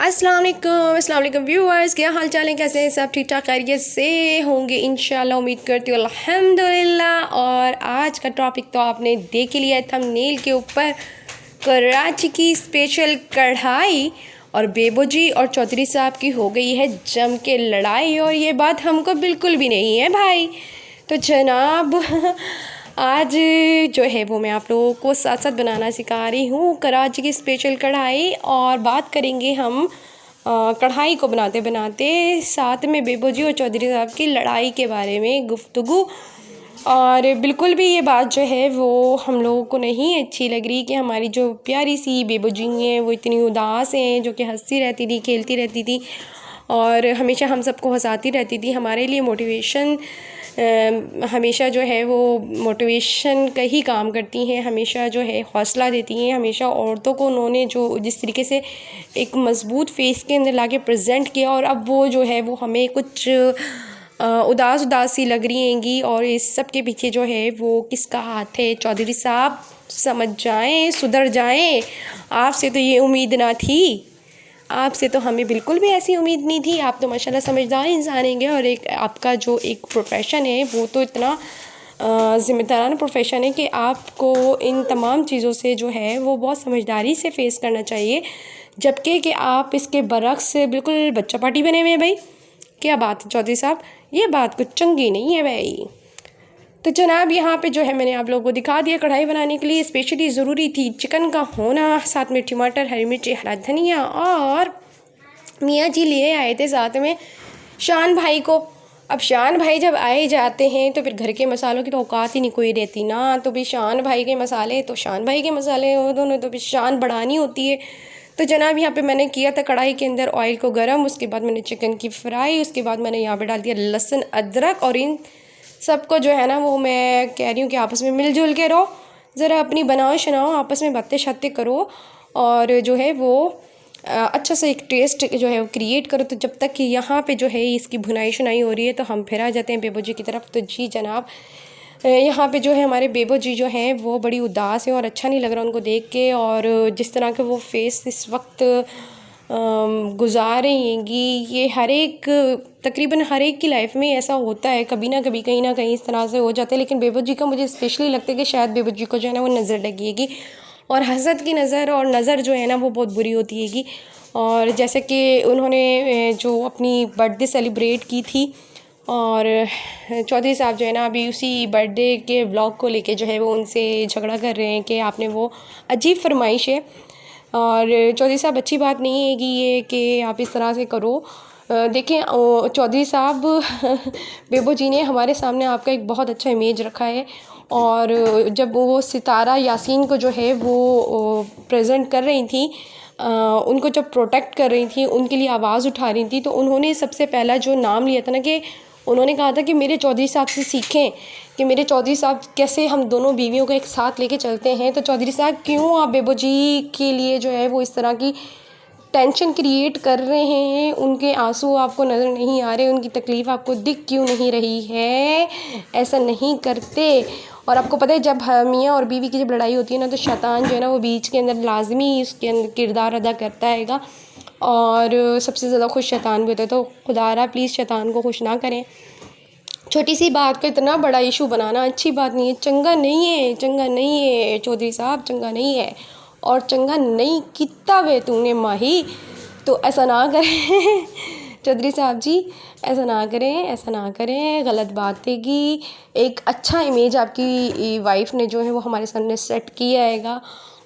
अस्सलाम वालेकुम व्यूअर्स, क्या हाल चाल है, कैसे हैं सब? ठीक ठाक खैरियत से होंगे इंशाल्लाह, उम्मीद करती हूँ अल्हम्दुलिल्लाह। और आज का टॉपिक तो आपने देख ही लिया है थंबनेल के ऊपर, कराची की स्पेशल कढ़ाई और बेबो जी और चौधरी साहब की हो गई है जम के लड़ाई। और ये बात हमको बिल्कुल भी नहीं है भाई। तो जनाब आज जो है वो मैं आप लोगों को साथ साथ बनाना सिखा रही हूँ कराची की स्पेशल कढ़ाई। और बात करेंगे हम कढ़ाई को बनाते बनाते साथ में बेबो जी और चौधरी साहब की लड़ाई के बारे में गुफ्तगू। और बिल्कुल भी ये बात जो है वो हम लोगों को नहीं अच्छी लग रही कि हमारी जो प्यारी सी बेबो जी हैं वो इतनी उदास हैं, जो कि हंसती रहती थी, खेलती रहती थी और हमेशा हम सबको हंसाती रहती थी। हमारे लिए मोटिवेशन हमेशा जो है वो मोटिवेशन का ही काम करती हैं, हमेशा जो है हौसला देती हैं। हमेशा औरतों को उन्होंने जो जिस तरीके से एक मज़बूत फेस के अंदर लाके प्रेजेंट किया, और अब वो जो है वो हमें कुछ उदास उदास सी लग रही हैंगी। और इस सब के पीछे जो है वो किसका हाथ है? चौधरी साहब समझ जाएं, सुधर जाएं। आपसे तो ये उम्मीद ना थी, आपसे तो हमें बिल्कुल भी ऐसी उम्मीद नहीं थी। आप तो माशाल्लाह समझदार इंसान हैंगे, और एक आपका जो एक प्रोफेशन है वो तो इतना ज़िम्मेदाराना प्रोफेशन है कि आपको इन तमाम चीज़ों से जो है वो बहुत समझदारी से फ़ेस करना चाहिए। जबकि कि आप इसके बरक्स बिल्कुल बच्चा पार्टी बने हुए हैं भाई। क्या बात है चौधरी साहब, ये बात कुछ चंगी नहीं है भाई। तो जनाब यहाँ पे जो है मैंने आप लोगों को दिखा दिया, कढ़ाई बनाने के लिए स्पेशली ज़रूरी थी चिकन का होना, साथ में टमाटर, हरी मिर्ची, हरा धनिया, और मियाँ जी लिए आए थे साथ में शान भाई को। अब शान भाई जब आए जाते हैं तो फिर घर के मसालों की तो औकात ही नहीं कोई रहती ना। तो भी शान भाई के मसाले तो शान भाई के मसाले हो दोनों, तो फिर शान बढ़ानी होती है। तो जनाब यहाँ पे मैंने किया था कढ़ाई के अंदर ऑयल को गरम, उसके बाद मैंने चिकन की फ्राई, उसके बाद मैंने यहाँ पे डाल दिया लहसुन अदरक, और इन सबको जो है ना वो मैं कह रही हूँ कि आपस में मिलजुल के रहो, ज़रा अपनी बनाओ शनाओ, आपस में बातें शातें करो, और जो है वो अच्छा सा एक टेस्ट जो है वो क्रिएट करो। तो जब तक कि यहाँ पे जो है इसकी भुनाई शुनाई हो रही है तो हम फिर आ जाते हैं बेबो जी की तरफ। तो जी जनाब यहाँ पे जो है हमारे बेबो जी जो हैं वो बड़ी उदास हैं और अच्छा नहीं लग रहा उनको देख के। और जिस तरह के वो फेस इस वक्त गुजार रही हैंगी, ये हर एक तकरीबन हर एक की लाइफ में ऐसा होता है, कभी ना कभी कहीं ना कहीं इस तरह से हो जाते हैं। लेकिन बेबो जी का मुझे स्पेशली लगता है कि शायद बेबो जी को जो है ना वो नज़र लगेगी, और हसद की नज़र, और नज़र जो है ना वो बहुत बुरी होती हैगी। और जैसे कि उन्होंने जो अपनी बर्थडे सेलिब्रेट की थी, और चौधरी साहब जो है ना अभी उसी बर्थडे के व्लॉग को लेके जो है वो उनसे झगड़ा कर रहे हैं कि आपने वो अजीब फरमाइश है। और चौधरी साहब अच्छी बात नहीं है कि ये कि आप इस तरह से करो। देखें चौधरी साहब बेबो जी ने हमारे सामने आपका एक बहुत अच्छा इमेज रखा है, और जब वो सितारा यासीन को जो है वो प्रेजेंट कर रही थी, उनको जब प्रोटेक्ट कर रही थी, उनके लिए आवाज़ उठा रही थी, तो उन्होंने सबसे पहला जो नाम लिया था ना कि उन्होंने कहा था कि मेरे चौधरी साहब से सीखें कि मेरे चौधरी साहब कैसे हम दोनों बीवियों को एक साथ लेके चलते हैं। तो चौधरी साहब क्यों आप बेबो जी के लिए जो है वो इस तरह की टेंशन क्रिएट कर रहे हैं? उनके आंसू आपको नज़र नहीं आ रहे? उनकी तकलीफ़ आपको दिख क्यों नहीं रही है? ऐसा नहीं करते। और आपको पता है जब मियाँ और बीवी की जब लड़ाई होती है ना तो शैतान जो है ना वो बीच के अंदर लाजमी उसके अंदर किरदार अदा करता हैगा, और सबसे ज़्यादा खुश शैतान भी होता है। तो खुदारा प्लीज़ शैतान को खुश ना करें। छोटी सी बात को इतना बड़ा इशू बनाना अच्छी बात नहीं है, चंगा नहीं है, चंगा नहीं है चौधरी साहब, चंगा नहीं है। और चंगा नहीं कितना वे तूने माही, तो ऐसा ना करें चौधरी साहब जी, ऐसा ना करें, ऐसा ना करें, गलत बात है कि एक अच्छा इमेज आपकी वाइफ ने जो है वो हमारे सामने सेट किया हैगा,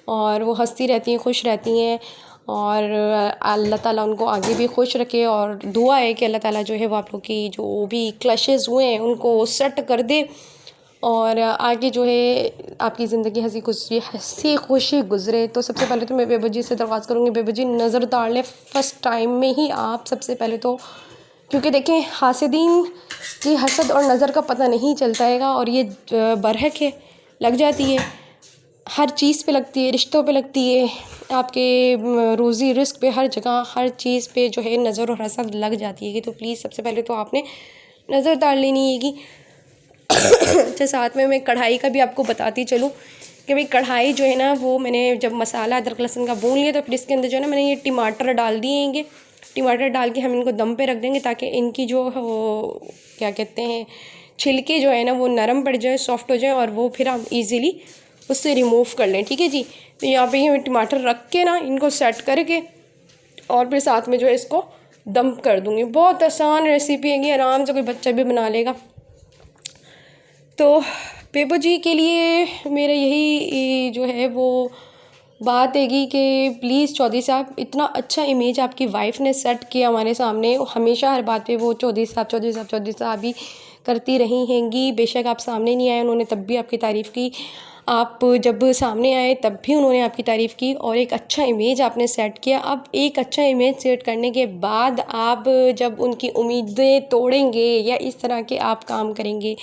और वो हंसती रहती हैं, खुश रहती हैं, और अल्लाह ताला उनको आगे भी खुश रखे। और दुआ है कि अल्लाह ताला जो है वो आप लोग की जो भी क्लशेस हुए हैं उनको सेट कर दे, और आगे जो है आपकी ज़िंदगी हंसी खुशी गुजरे। तो सबसे पहले तो मैं बेबो जी से दरख्वास्त करूँगी, बेबो जी नज़र उतार लें फ़र्स्ट टाइम में ही आप सबसे पहले तो, क्योंकि देखें हासिदीन की हसद और नज़र का पता नहीं चलता हैगा, और ये बरहक है, लग जाती है, हर चीज़ पे लगती है, रिश्तों पे लगती है, आपके रोज़ी रिस्क पे, हर जगह हर चीज़ पे जो है नज़र और हसद लग जाती है। तो प्लीज़ सबसे पहले तो आपने नज़र उतार लेनी है कि अच्छा साथ में मैं कढ़ाई का भी आपको बताती चलूँ कि भाई कढ़ाई जो है ना वो मैंने जब मसाला अदरक लहसुन का भून लिया तो फिर इसके अंदर जो है ना मैंने ये टमाटर डाल दिएंगे। टमाटर डाल के हम इनको दम पे रख देंगे ताकि इनकी जो वो क्या कहते हैं छिलके जो है ना वो नरम पड़ जाए, सॉफ्ट हो जाए और वो फिर हम इजीली उससे रिमूव कर लें। ठीक है जी। तो यहाँ पे ये टमाटर रख के ना इनको सेट करके और फिर साथ में जो है इसको दम कर दूँगी। बहुत आसान रेसिपी है, आराम से कोई बच्चा भी बना लेगा। तो बेबू जी के लिए मेरा यही जो है वो बात हैगी कि प्लीज़ चौधरी साहब, इतना अच्छा इमेज आपकी वाइफ ने सेट किया हमारे सामने। हमेशा हर बात पे वो चौधरी साहब चौधरी साहब चौधरी साहब ही करती रही हैंगी। बेशक आप सामने नहीं आए, उन्होंने तब भी आपकी तारीफ़ की। आप जब सामने आए तब भी उन्होंने आपकी तारीफ़ की और एक अच्छा इमेज आपने सेट किया। अब एक अच्छा इमेज सेट करने के बाद आप जब उनकी उम्मीदें तोड़ेंगे या इस तरह के आप काम करेंगे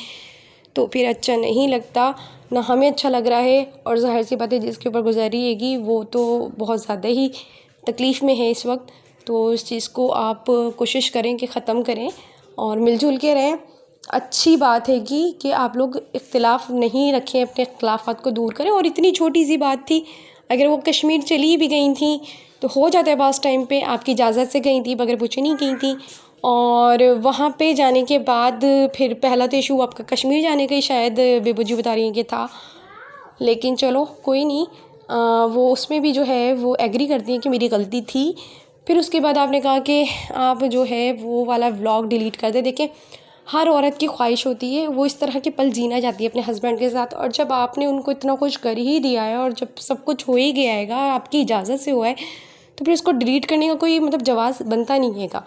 तो फिर अच्छा नहीं लगता, ना हमें अच्छा लग रहा है। और ज़ाहिर सी बात है जिसके ऊपर गुज़ारी हैगी वो तो बहुत ज़्यादा ही तकलीफ़ में है इस वक्त। तो इस चीज़ को आप कोशिश करें कि ख़त्म करें और मिलजुल के रहें। अच्छी बात है कि आप लोग इख्तिलाफ़ नहीं रखें, अपने इख्तिलाफ़ात को दूर करें। और इतनी छोटी सी बात थी, अगर वो कश्मीर चली भी गई थी तो हो जाता है पास टाइम पे, आपकी इजाज़त से गई थी, बगैर पूछे नहीं गई थी। और वहाँ पे जाने के बाद फिर पहला तो इशू आपका कश्मीर जाने का ही शायद बेबू जी बता रही हैं कि था, लेकिन चलो कोई नहीं, वो उसमें भी जो है वो एग्री करती हैं कि मेरी गलती थी। फिर उसके बाद आपने कहा कि आप जो है वो वाला व्लॉग डिलीट कर दें। देखें, हर औरत की ख्वाहिश होती है वो इस तरह के पल जीना चाहती है अपने हस्बैंड के साथ, और जब आपने उनको इतना कुछ कर ही दिया है और जब सब कुछ हो ही गया है, आपकी इजाज़त से हुआ है, तो फिर उसको डिलीट करने का कोई मतलब जवाब बनता नहीं है।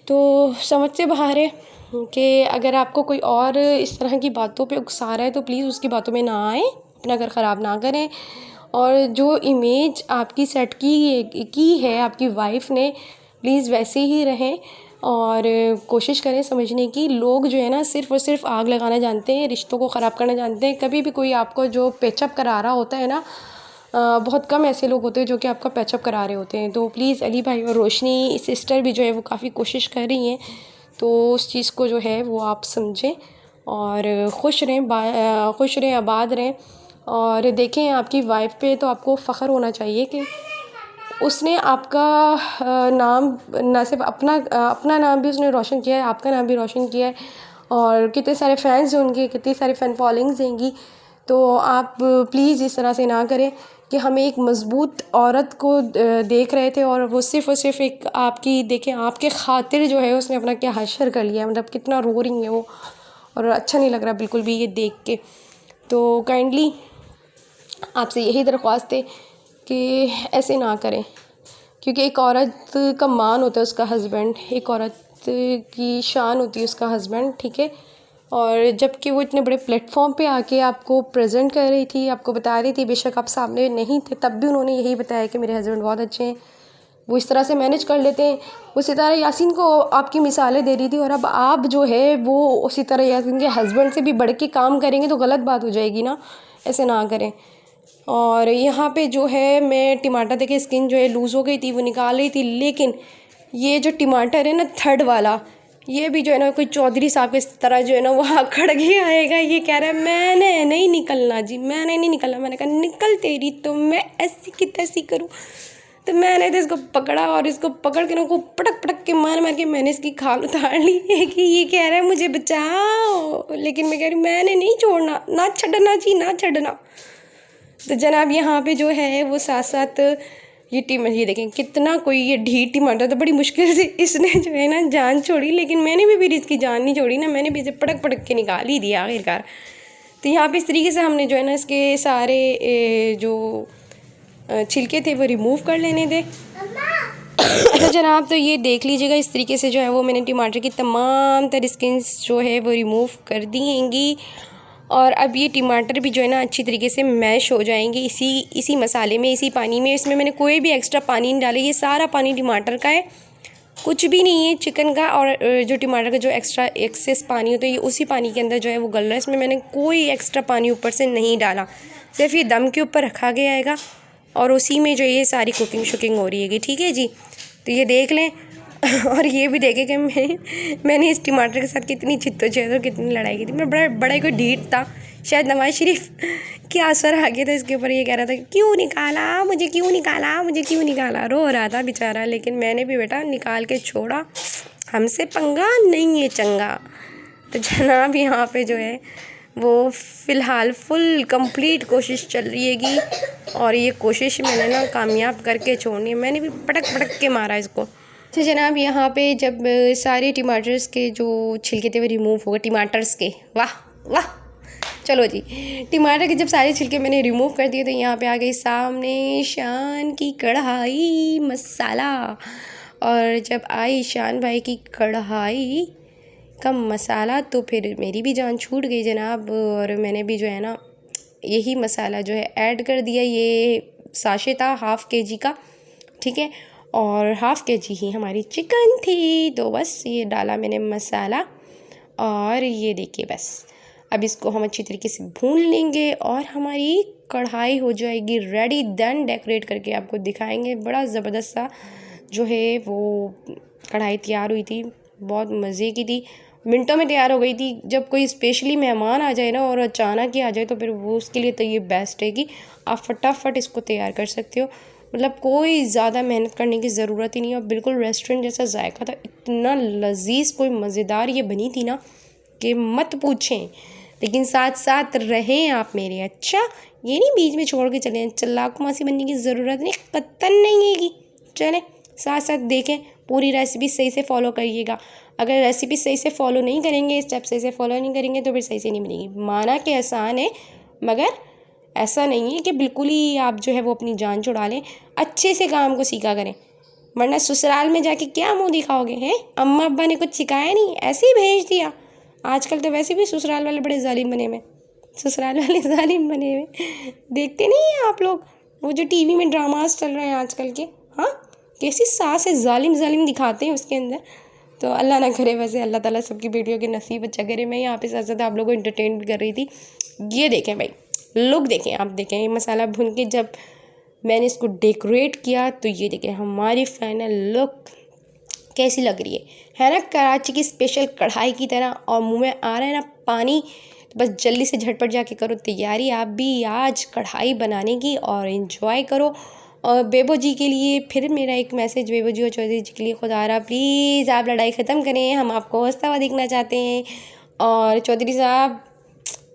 तो समझ से बाहर है कि अगर आपको कोई और इस तरह की बातों पे उकसा रहा है तो प्लीज़ उसकी बातों में ना आए, अपना घर ख़राब ना करें। और जो इमेज आपकी सेट की है आपकी वाइफ ने, प्लीज़ वैसे ही रहें और कोशिश करें समझने की। लोग जो है ना सिर्फ़ और सिर्फ आग लगाना जानते हैं, रिश्तों को ख़राब करना जानते हैं। कभी भी कोई आपको जो पैचअप करा रहा होता है ना, बहुत कम ऐसे लोग होते हैं जो कि आपका पैचअप करा रहे होते हैं। तो प्लीज़ अली भाई और रोशनी सिस्टर भी जो है वो काफ़ी कोशिश कर रही हैं, तो उस चीज़ को जो है वो आप समझें और खुश रहें, आबाद रहें। और देखें, आपकी वाइफ पे तो आपको फ़ख्र होना चाहिए कि उसने आपका नाम ना सिर्फ अपना नाम भी उसने रोशन किया है, आपका नाम भी रोशन किया है। और कितने सारे फैंस हैं उनके, कितनी सारी फ़ैन फॉलोइंग्स हैंगी। तो आप प्लीज़ इस तरह से ना करें कि हम एक मज़बूत औरत को देख रहे थे और वो सिर्फ़ और सिर्फ एक आपकी, देखें आपके खातिर जो है उसने अपना क्या हश्र कर लिया, मतलब कितना रो रही है वो, और अच्छा नहीं लग रहा बिल्कुल भी ये देख के। तो काइंडली आपसे यही दरख्वास्त है कि ऐसे ना करें, क्योंकि एक औरत का मान होता है उसका हस्बैंड, एक औरत की शान होती है उसका हस्बैंड, ठीक है। और जबकि वो इतने बड़े प्लेटफॉर्म पे आके आपको प्रेजेंट कर रही थी, आपको बता रही थी, बेशक आप सामने नहीं थे तब भी उन्होंने यही बताया कि मेरे हस्बैंड बहुत अच्छे हैं, वो इस तरह से मैनेज कर लेते हैं। वो सितारा यासीन को आपकी मिसालें दे रही थी, और अब आप जो है वो सितारा यासीन के हस्बैंड से भी बढ़ के काम करेंगे तो गलत बात हो जाएगी ना, ऐसे ना करें। और यहाँ पे जो है मैं टमाटर देखे स्किन जो है लूज़ हो गई थी, वो निकाल रही थी, लेकिन ये जो टमाटर है ना थर्ड वाला, ये भी जो है ना कोई चौधरी साहब इस तरह जो है ना वहाँ खड़ गया आएगा। ये कह रहा है मैंने नहीं निकलना जी, मैंने नहीं निकलना। मैंने कहा निकल तेरी तो मैं ऐसी की तैसी करूँ। तो मैंने तो इसको पकड़ा और इसको पकड़ के ना को पटक पटक के मार मार के मैंने इसकी खाल उतार ली है कि ये कह रहा है मुझे बचाओ, लेकिन मैं कह रही मैंने नहीं छोड़ना, ना छड़ना जी, ना छड़ना। तो जनाब यहाँ पे जो है वो साथ साथ ये देखें कितना कोई ये ढीठ टमाटर, तो बड़ी मुश्किल से इसने जो है ना जान छोड़ी, लेकिन मैंने भी फिर इसकी जान नहीं छोड़ी ना, मैंने भी इसे पटक पटक के निकाल ही दिया आखिरकार। तो यहाँ पे इस तरीके से हमने जो है ना इसके सारे जो छिलके थे वो रिमूव कर लेने थे। अच्छा जनाब, तो ये देख लीजिएगा इस तरीके से जो है वो मैंने टमाटर की तमाम तरह स्किन्स जो है वो रिमूव कर दी हैंगी। और अब ये टमाटर भी जो है ना अच्छी तरीके से मैश हो जाएंगे इसी मसाले में, इसी पानी में। इसमें मैंने कोई भी एक्स्ट्रा पानी नहीं डाला, ये सारा पानी टमाटर का है, कुछ भी नहीं है चिकन का। और जो टमाटर का जो एक्सेस पानी होता है ये उसी पानी के अंदर जो है वो गल रहा है। इसमें मैंने कोई एक्स्ट्रा पानी ऊपर से नहीं डाला, सिर्फ ये दम के ऊपर रखा गया है और उसी में जो ये सारी कुकिंग हो रही है, ठीक है जी। तो ये देख लें और ये भी देखें कि मैंने इस टमाटर के साथ कितनी चित्तोजहद और कितनी लड़ाई की थी। मैं बड़ा कोई ढीठ था शायद नवाज शरीफ क्या असर आ गया था इसके ऊपर, ये कह रहा था क्यों निकाला मुझे, क्यों निकाला मुझे, क्यों निकाला, रो रहा था बेचारा। लेकिन मैंने भी बेटा निकाल के छोड़ा, हमसे पंगा नहीं है चंगा। तो जनाब यहाँ पे जो है वो फ़िलहाल फुल कंप्लीट कोशिश चल रही हैगी, और ये कोशिश मैंने ना कामयाब करके छोड़नी है। मैंने भी पटक पटक के मारा इसको। तो जनाब यहाँ पे जब सारे टमाटर्स के जो छिलके थे वो रिमूव हो गए, टमाटर्स के, वाह वाह, चलो जी, टमाटर के जब सारे छिलके मैंने रिमूव कर दिए तो यहाँ पे आ गई सामने शान की कढ़ाई मसाला। और जब आई शान भाई की कढ़ाई का मसाला तो फिर मेरी भी जान छूट गई जनाब, और मैंने भी जो है ना यही मसाला जो है ऐड कर दिया। ये साशे था ½ kg का, ठीक है, और ½ kg ही हमारी चिकन थी, तो बस ये डाला मैंने मसाला। और ये देखिए बस अब इसको हम अच्छी तरीके से भून लेंगे और हमारी कढ़ाई हो जाएगी रेडी। देन डेकोरेट करके आपको दिखाएंगे। बड़ा ज़बरदस्त सा जो है वो कढ़ाई तैयार हुई थी, बहुत मज़े की थी, मिनटों में तैयार हो गई थी। जब कोई स्पेशली मेहमान आ जाए ना और अचानक ही आ जाए तो फिर वो उसके लिए तो ये बेस्ट है कि आप फटाफट इसको तैयार कर सकते हो। मतलब कोई ज़्यादा मेहनत करने की ज़रूरत ही नहीं है, और बिल्कुल रेस्टोरेंट जैसा जायका था, इतना लजीज कोई मज़ेदार ये बनी थी ना कि मत पूछें। लेकिन साथ साथ रहें आप मेरे, अच्छा, ये नहीं बीच में छोड़ के चलें, चालाक मासी बनने की ज़रूरत नहीं, कतन नहीं है कि चलें साथ साथ देखें। पूरी रेसिपी सही से फॉलो करिएगा। अगर रेसिपी सही से फॉलो नहीं करेंगे, स्टेप सही से फॉलो नहीं करेंगे तो फिर सही से नहीं बनेगी। माना कि आसान है, मगर ऐसा नहीं है कि बिल्कुल ही आप जो है वो अपनी जान छुड़ा लें। अच्छे से काम को सीखा करें, वरना ससुराल में जाके क्या मुंह दिखाओगे हैं। अम्मा अब्बा ने कुछ सिखाया नहीं, ऐसे ही भेज दिया। आजकल तो वैसे भी ससुराल वाले बड़े जालिम बने हुए, ससुराल वाले जालिम बने हुए, देखते नहीं हैं आप लोग वो जो टीवी में ड्रामास चल रहे हैं आजकल के, हाँ, कैसी सास है, जालिम जालिम दिखाते हैं उसके अंदर। तो अल्लाह ना करे, वैसे अल्लाह ताला सबकी बेटियों के नसीब अच्छा करे। मैं यहाँ पे साथ साथ आप लोगों को एंटरटेन भी कर रही थी। ये देखें भाई, लुक देखें, आप देखें ये मसाला भून के जब मैंने इसको डेकोरेट किया तो ये देखें हमारी फाइनल लुक कैसी लग रही है ना, कराची की स्पेशल कढ़ाई की तरह। और मुंह में आ रहा है ना पानी, तो बस जल्दी से झटपट जाके करो तैयारी आप भी आज कढ़ाई बनाने की और एंजॉय करो। और बेबो जी के लिए फिर मेरा एक मैसेज, बेबो जी और चौधरी जी के लिए, खुदारा प्लीज़ आप लड़ाई ख़त्म करें, हम आपको हंसता हुआ देखना चाहते हैं। और चौधरी साहब,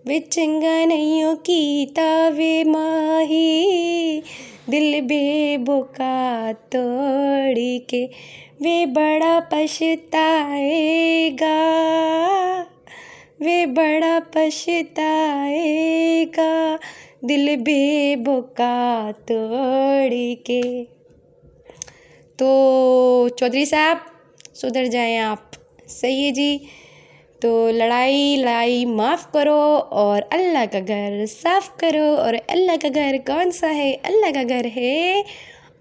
वे चंगा नहीं की तावे माही, दिल बेबोका तोड़ के वे बड़ा पछताएगा, वे बड़ा पछताएगा, दिल बेबोका तोड़ के। तो चौधरी साहब सुधर जाएं आप, सही है जी। तो लड़ाई लड़ाई माफ़ करो और अल्लाह का घर साफ़ करो। और अल्लाह का घर कौन सा है? अल्लाह का घर है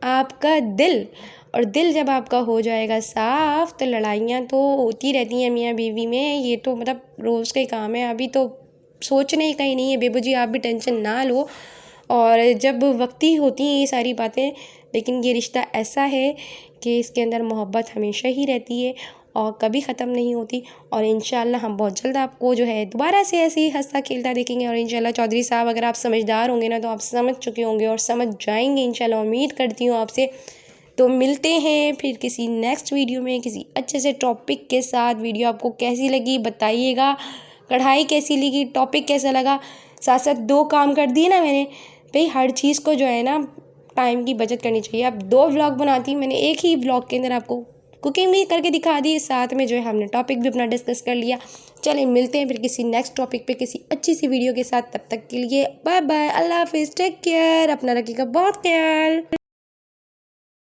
आपका दिल। और दिल जब आपका हो जाएगा साफ़ तो लड़ाइयाँ तो होती रहती हैं मियाँ बीवी में, ये तो मतलब रोज़ का ही काम है। अभी तो सोचने ही कहीं नहीं है। बेबू जी आप भी टेंशन ना लो, और जब वक्ती होती हैं ये सारी बातें, लेकिन ये रिश्ता ऐसा है कि इसके अंदर मोहब्बत हमेशा ही रहती है और कभी ख़त्म नहीं होती। और इंशाल्लाह हम बहुत जल्द आपको जो है दोबारा से ऐसे ही हंसता खेलता देखेंगे। और इंशाल्लाह चौधरी साहब अगर आप समझदार होंगे ना तो आप समझ चुके होंगे और समझ जाएंगे इंशाल्लाह, उम्मीद करती हूँ आपसे। तो मिलते हैं फिर किसी नेक्स्ट वीडियो में किसी अच्छे से टॉपिक के साथ। वीडियो आपको कैसी लगी बताइएगा, कढ़ाई कैसी लगी, टॉपिक कैसा लगा। साथ साथ 2 काम कर दिए ना मैंने भाई, हर चीज़ को जो है ना टाइम की बचत करनी चाहिए। अब 2 व्लॉग बनाती, मैंने एक ही व्लॉग के अंदर आपको कुकिंग भी करके दिखा दी, साथ में जो है हमने टॉपिक भी अपना डिस्कस कर लिया। चलिए मिलते हैं फिर किसी नेक्स्ट टॉपिक पे किसी अच्छी सी वीडियो के साथ। तब तक के लिए बाय बाय, अल्लाह हाफिज़, टेक केयर, अपना रखिएगा बहुत ख्याल।